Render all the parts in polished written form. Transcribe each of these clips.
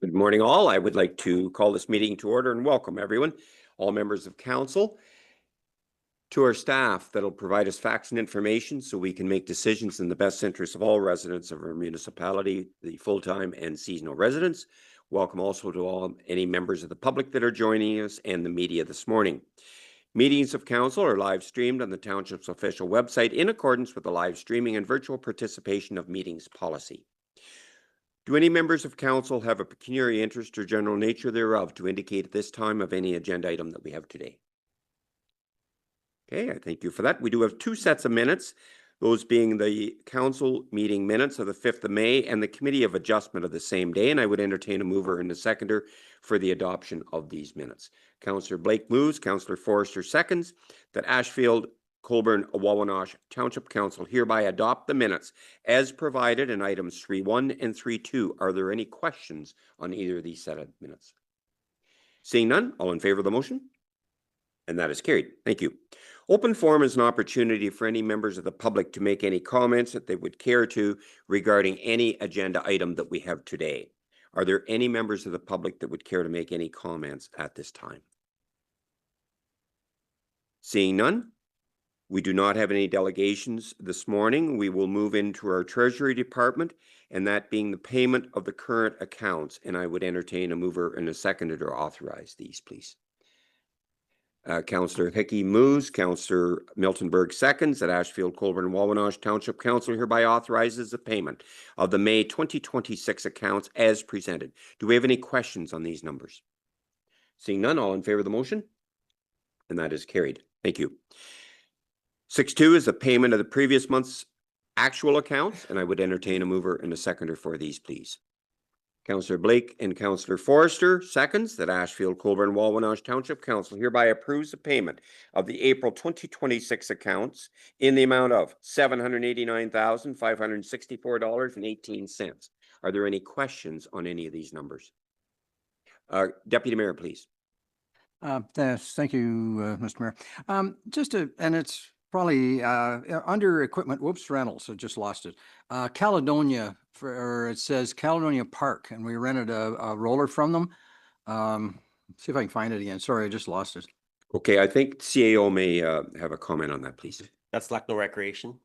Good morning, all. I would like to call this meeting to order and welcome everyone, all members of council, to our staff that'll provide us facts and information so we can make decisions in the best interest of all residents of our municipality, the full-time and seasonal residents. Welcome also to any members of the public that are joining us and the media this morning. Meetings of council are live streamed on the Township's official website in accordance with the live streaming and virtual participation of meetings policy. Do any members of council have a pecuniary interest or general nature thereof to indicate at this time of any agenda item that we have today? Okay, I thank you for that. We do have two sets of minutes, those being the council meeting minutes of the 5th of May and the committee of adjustment of the same day, and I would entertain a mover and a seconder for the adoption of these minutes. Councillor Blake moves, Councillor Forrester seconds, that Ashfield-Colborne-Wawanosh Township Council hereby adopt the minutes as provided in items 3.1 and 3.2. Are there any questions on either of these set of minutes? Seeing none, all in favor of the motion? And that is carried. Thank you. Open forum is an opportunity for any members of the public to make any comments that they would care to regarding any agenda item that we have today. Are there any members of the public that would care to make any comments at this time? Seeing none, we do not have any delegations this morning. We will move into our Treasury Department, and that being the payment of the current accounts. And I would entertain a mover and a seconder to authorize these, please. Councillor Hickey moves, Councillor Miltonberg seconds, that Ashfield-Colborne-Wawanosh Township Council hereby authorizes the payment of the May 2026 accounts as presented. Do we have any questions on these numbers? Seeing none, all in favor of the motion? And that is carried. Thank you. 6.2 is the payment of the previous month's actual accounts, and I would entertain a mover and a seconder for these, please. Councillor Blake and Councillor Forrester seconds, that Ashfield-Colborne-Wawanosh Township Council hereby approves the payment of the April 2026 accounts in the amount of $789,564.18. Are there any questions on any of these numbers? Deputy Mayor, please. Thank you, Mr. Mayor. And it's probably under equipment, rentals, I just lost it. Caledonia, it says Caledonia Park, and we rented a roller from them. See if I can find it again. Sorry, I just lost it. Okay, I think CAO may have a comment on that, please. That's Lucknow Recreation.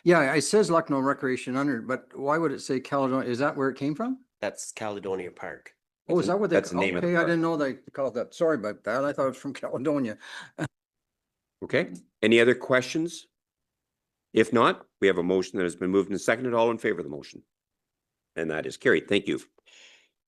Yeah, it says Lucknow Recreation under, but why would it say Caledonia? Is that where it came from? That's Caledonia Park. Oh, is that what they? That's the name of the park. I didn't know they called that. Sorry about that. I thought it was from Caledonia. Okay. Any other questions? If not, we have a motion that has been moved and seconded. All in favor of the motion? And that is carried. Thank you.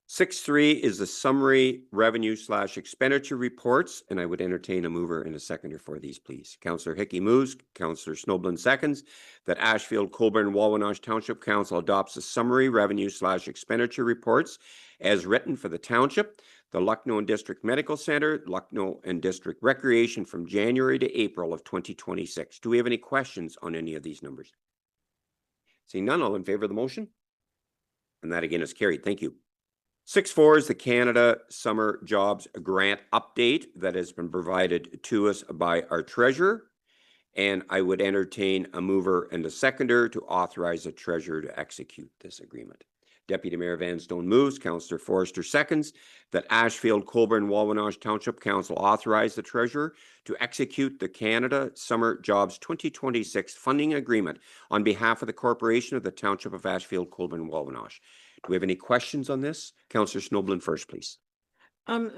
6.3 is the summary revenue / expenditure reports, and I would entertain a mover and a seconder for these, please. Councillor Hickey moves, Councillor Snoblin seconds, that Ashfield-Colborne-Wawanosh Township Council adopts the summary revenue / expenditure reports as written for the township, the Lucknow and District Medical Center, Lucknow and District Recreation from January to April of 2026. Do we have any questions on any of these numbers? Seeing none, all in favor of the motion? And that again is carried. Thank you. 6.4 is the Canada Summer Jobs Grant update that has been provided to us by our treasurer. And I would entertain a mover and a seconder to authorize the treasurer to execute this agreement. Deputy Mayor Vanstone moves, Councillor Forrester seconds, that Ashfield-Colborne-Wawanosh Township Council authorize the treasurer to execute the Canada Summer Jobs 2026 funding agreement on behalf of the corporation of the Township of Ashfield-Colborne-Wawanosh. Do we have any questions on this? Councillor Snoblin first, please. A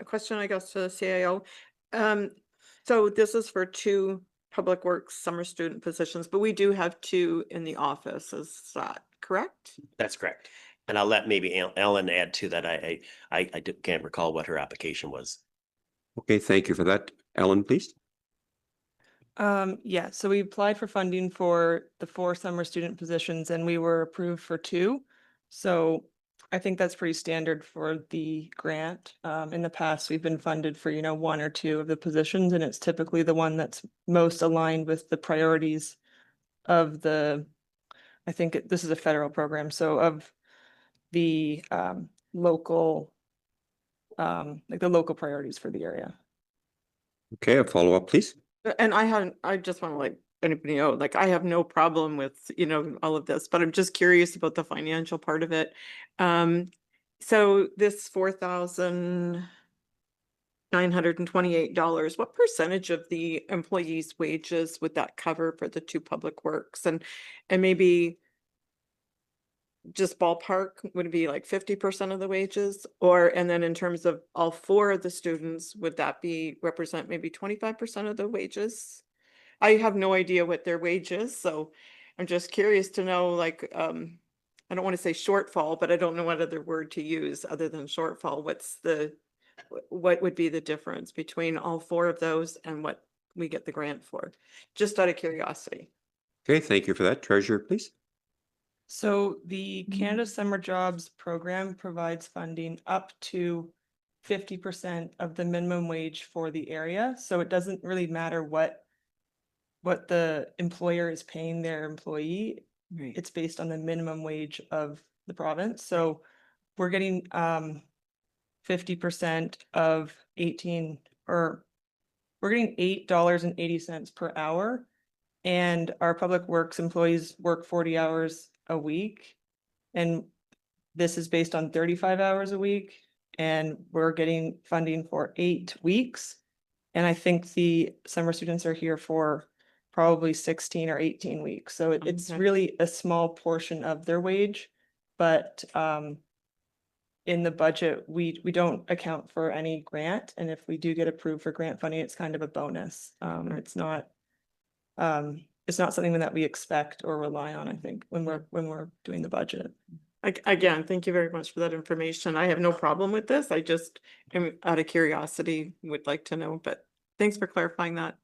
question, I guess, to the CAO. So this is for 2 public works summer student positions, but we do have 2 in the office. Is that correct? That's correct. And I'll let maybe Ellen add to that. I can't recall what her application was. Okay, thank you for that. Ellen, please. Yeah, so we applied for funding for the 4 summer student positions and we were approved for 2. So I think that's pretty standard for the grant. In the past, we've been funded for, 1 or 2 of the positions, and it's typically the one that's most aligned with the priorities of I think this is a federal program, so of the local, like the local priorities for the area. Okay, a follow-up, please. And I just want to let anybody know, like, I have no problem with, all of this, but I'm just curious about the financial part of it. So this $4,928, what percentage of the employees' wages would that cover for the two public works? And maybe just ballpark, would it be like 50% of the wages? Or, and then in terms of all four of the students, would that be represent maybe 25% of the wages? I have no idea what their wage is, so I'm just curious to know, like, I don't want to say shortfall, but I don't know what other word to use other than shortfall. What would be the difference between all four of those and what we get the grant for? Just out of curiosity. Okay, thank you for that. Treasurer, please. So the Canada Summer Jobs Program provides funding up to 50% of the minimum wage for the area. So it doesn't really matter what the employer is paying their employee. Right. It's based on the minimum wage of the province. So we're getting 50% of 18, or we're getting $8.80 per hour. And our public works employees work 40 hours a week. And this is based on 35 hours a week. And we're getting funding for 8 weeks. And I think the summer students are here for probably 16 or 18 weeks. So it's Okay. really a small portion of their wage. But in the budget, we don't account for any grant. And if we do get approved for grant funding, it's kind of a bonus. It's not something that we expect or rely on, I think, when we're doing the budget. Again, thank you very much for that information. I have no problem with this. I just am out of curiosity, would like to know, but thanks for clarifying that.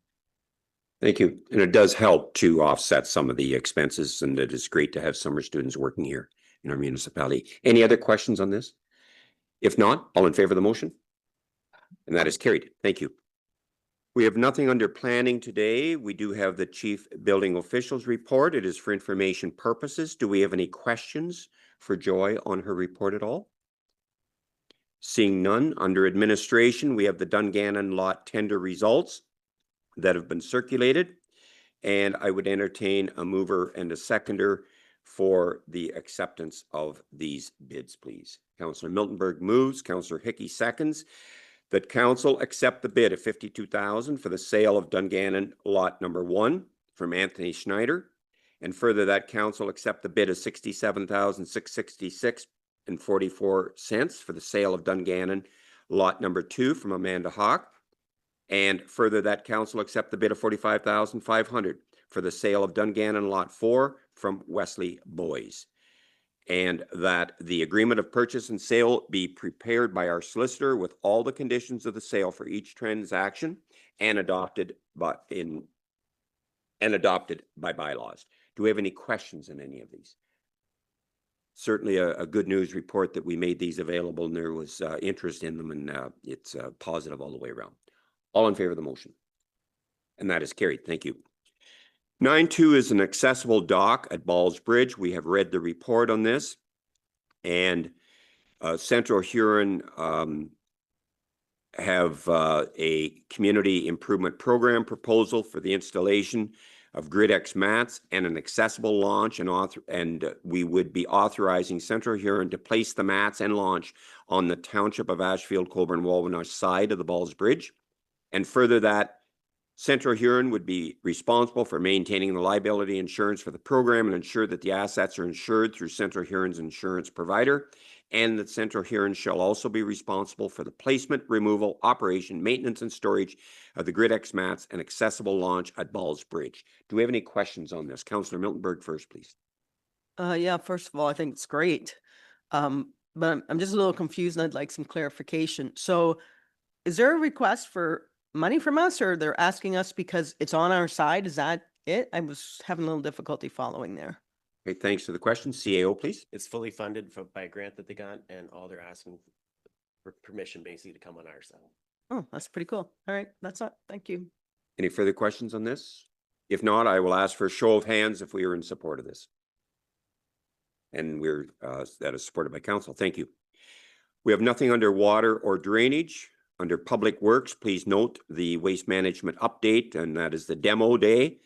Thank you. And it does help to offset some of the expenses, and it is great to have summer students working here in our municipality. Any other questions on this? If not, all in favor of the motion? And that is carried. Thank you. We have nothing under planning today. We do have the chief building officials report. It is for information purposes. Do we have any questions for Joy on her report at all? Seeing none, under administration, we have the Dungannon lot tender results that have been circulated. And I would entertain a mover and a seconder for the acceptance of these bids, please. Councillor Miltenberg moves, Councillor Hickey seconds, that council accept the bid of $52,000 for the sale of Dungannon lot number 1 from Anthony Schneider, and further that council accept the bid of $67,666.44 for the sale of Dungannon lot number 2 from Amanda Hawk, and further that council accept the bid of $45,500 for the sale of Dungannon lot 4 from Wesley Boys, and that the agreement of purchase and sale be prepared by our solicitor with all the conditions of the sale for each transaction and adopted by bylaws. Do we have any questions in any of these? Certainly a good news report that we made these available, and there was interest in them, and it's positive all the way around. All in favor of the motion? And that is carried. Thank you. 9.2 is an accessible dock at Balls Bridge. We have read the report on this, and Central Huron have a community improvement program proposal for the installation of GridX mats and an accessible launch, and we would be authorizing Central Huron to place the mats and launch on the Township of Ashfield-Colborne-Wawanosh side of the Balls Bridge, and further that Central Huron would be responsible for maintaining the liability insurance for the program and ensure that the assets are insured through Central Huron's insurance provider, and that Central Huron shall also be responsible for the placement, removal, operation, maintenance, and storage of the GridX mats and accessible launch at Balls Bridge. Do we have any questions on this? Councillor Miltenberg first, please. Yeah, first of all, I think it's great. But I'm just a little confused and I'd like some clarification. So is there a request for money from us, or they're asking us because it's on our side? Is that it? I was having a little difficulty following there. Okay, thanks for the question. CAO, please. It's fully funded by a grant that they got, and all they're asking for permission basically to come on our side. Oh, that's pretty cool. All right, that's it. Thank you. Any further questions on this? If not, I will ask for a show of hands if we are in support of this. And that is supported by council. Thank you. We have nothing under water or drainage. Under public works, please note the waste management update, and that is the demo day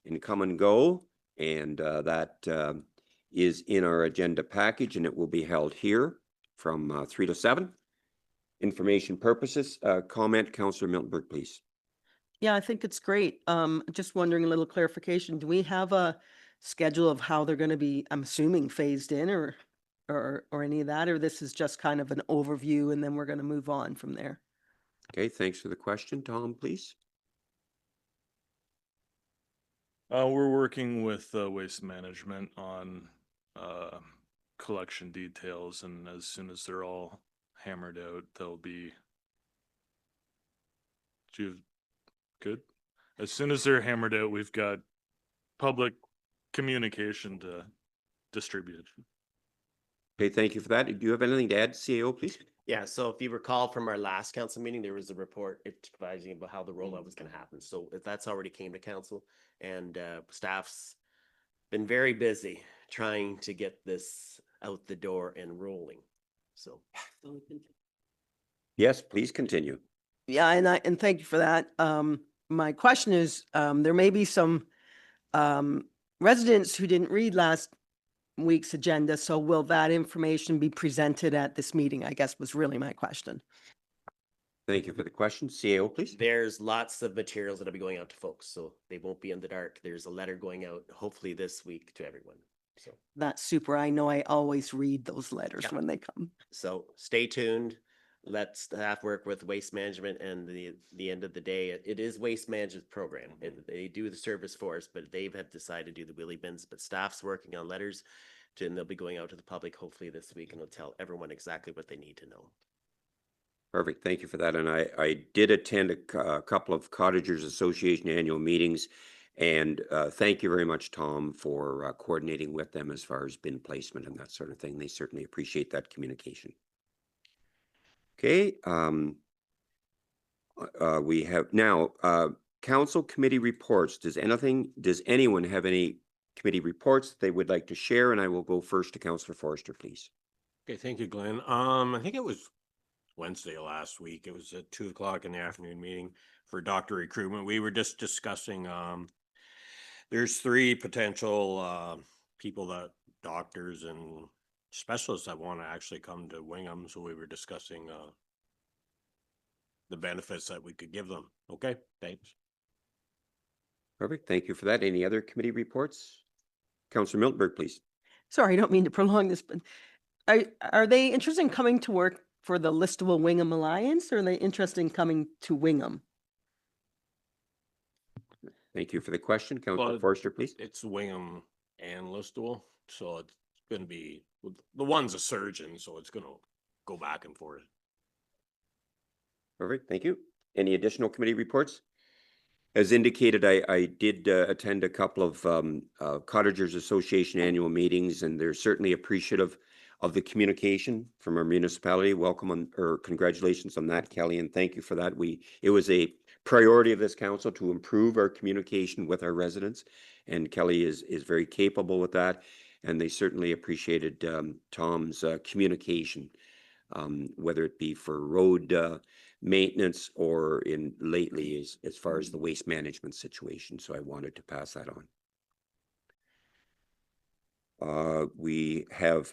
in Come and Go. And that is in our agenda package, and it will be held here from 3 to 7. Information purposes, comment, Councillor Miltenberg, please. Yeah, I think it's great. Just wondering a little clarification. Do we have a schedule of how they're gonna be, I'm assuming, phased in or any of that, or this is just kind of an overview and then we're gonna move on from there? Okay, thanks for the question. Tom, please. We're working with Waste Management on collection details, and as soon as they're all hammered out, they'll be good. As soon as they're hammered out, we've got public communication to distribute. Okay, thank you for that. Do you have anything to add, CAO, please? Yeah, so if you recall from our last council meeting, there was a report advising about how the rollout was gonna happen. So if that's already came to council, and staff's been very busy trying to get this out the door and rolling. So. Yes, please continue. Yeah, and thank you for that. My question is, there may be some residents who didn't read last week's agenda, so will that information be presented at this meeting, I guess was really my question. Thank you for the question. CAO, please. There's lots of materials that'll be going out to folks, so they won't be in the dark. There's a letter going out hopefully this week to everyone. So, That's super. I know I always read those letters Yeah. when they come. so stay tuned. Let staff work with waste management, and the end of the day, it is waste management program. They do the service for us, but they have decided to do the wheelie bins, but staff's working on letters and they'll be going out to the public hopefully this week, and they'll tell everyone exactly what they need to know. Perfect. Thank you for that. And I did attend a couple of Cottagers Association annual meetings. And thank you very much, Tom, for coordinating with them as far as bin placement and that sort of thing. They certainly appreciate that communication. Okay. We have now council committee reports. Does anyone have any committee reports that they would like to share? And I will go first to Councillor Forrester, please. Okay, thank you, Glenn. I think it was Wednesday last week. It was at 2 o'clock in the afternoon meeting for doctor recruitment. We were just discussing, there's 3 potential people, that doctors and specialists that want to actually come to Wingham. So we were discussing the benefits that we could give them. Okay, thanks. Perfect. Thank you for that. Any other committee reports? Councillor Miltenberg, please. Sorry, I don't mean to prolong this, but are they interested in coming to work for the Listable Wingham Alliance, or are they interested in coming to Wingham? Thank you for the question. Councillor Well, Forrester, please. It's Wingham and Listowel, so it's going to be, the one's a surgeon, so it's going to go back and forth. Perfect. Thank you. Any additional committee reports? As indicated, I did attend a couple of Cottagers Association annual meetings, and they're certainly appreciative of the communication from our municipality. Welcome or congratulations on that, Kelly, and thank you for that. It was a priority of this council to improve our communication with our residents, and Kelly is very capable with that, and they certainly appreciated Tom's communication, whether it be for road maintenance or in lately as far as the waste management situation. So I wanted to pass that on. We have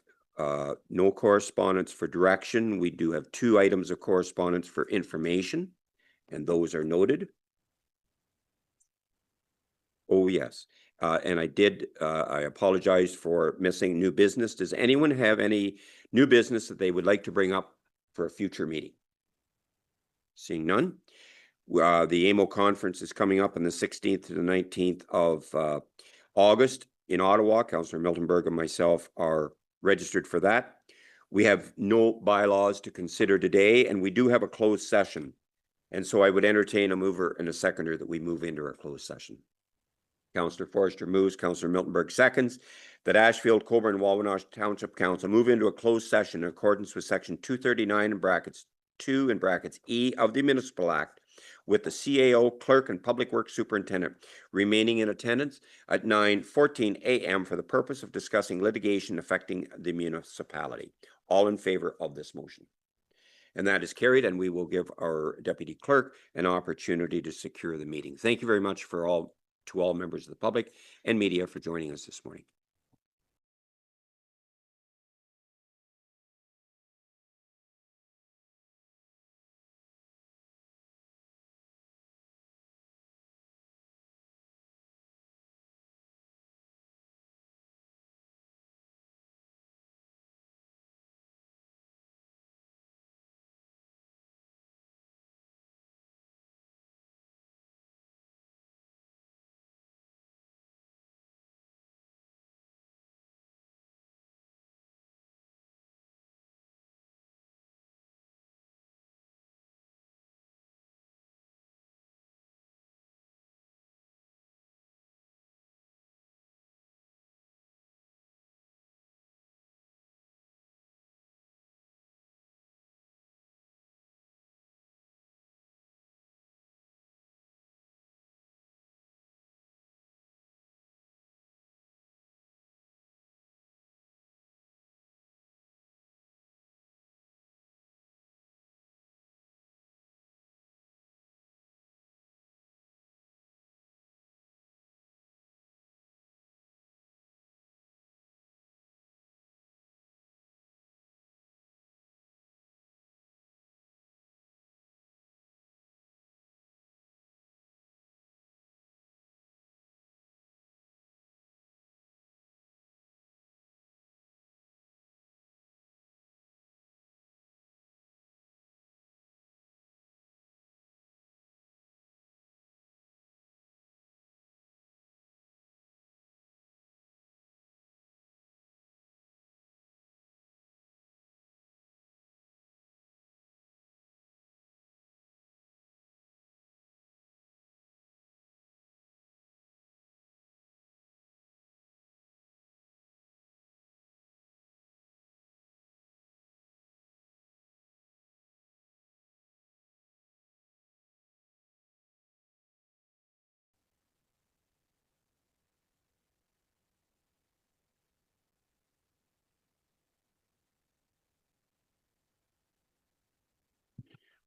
no correspondence for direction. We do have 2 items of correspondence for information, and those are noted. Oh, yes. And I apologize for missing new business. Does anyone have any new business that they would like to bring up for a future meeting? Seeing none. The AMO conference is coming up on the 16th to the 19th of August in Ottawa. Councillor Miltenberg and myself are registered for that. We have no bylaws to consider today, and we do have a closed session. And so I would entertain a mover and a seconder that we move into our closed session. Councillor Forrester moves, Councillor Miltenberg seconds, that Ashfield-Colborne-Wawanosh Township Council move into a closed session in accordance with section 239 in brackets 2 in brackets E of the Municipal Act, with the CAO, Clerk, and Public Works Superintendent remaining in attendance at 9:14 a.m. for the purpose of discussing litigation affecting the municipality. All in favor of this motion? And that is carried, and we will give our Deputy Clerk an opportunity to secure the meeting. Thank you very much to all members of the public and media for joining us this morning.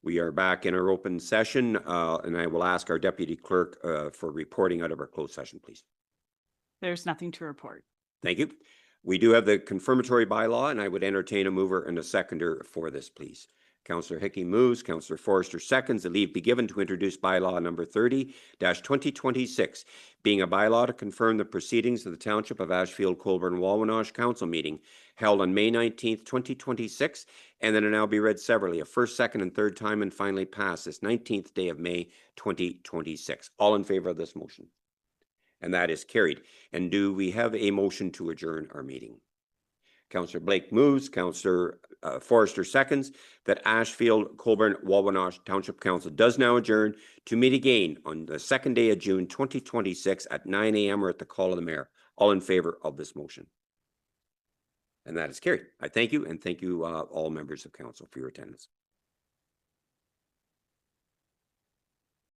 We are back in our open session, and I will ask our deputy clerk for reporting out of our closed session, please. There's nothing to report. Thank you. We do have the confirmatory bylaw, and I would entertain a mover and a seconder for this, please. Councillor Hickey moves, Councillor Forrester seconds, the leave be given to introduce bylaw number 30-2026, being a bylaw to confirm the proceedings of the Township of Ashfield-Colborne-Wawanosh Council meeting held on May 19th, 2026, and then it now be read severally, a first, second, and third time, and finally pass this 19th day of May, 2026. All in favor of this motion? And that is carried. And do we have a motion to adjourn our meeting? Councillor Blake moves, Councillor Forrester seconds, that Ashfield-Colborne-Wawanosh Township Council does now adjourn to meet again on the second day of June 2026 at 9 a.m. or at the call of the mayor. All in favor of this motion? And that is carried. I thank you, and thank you all members of council for your attendance.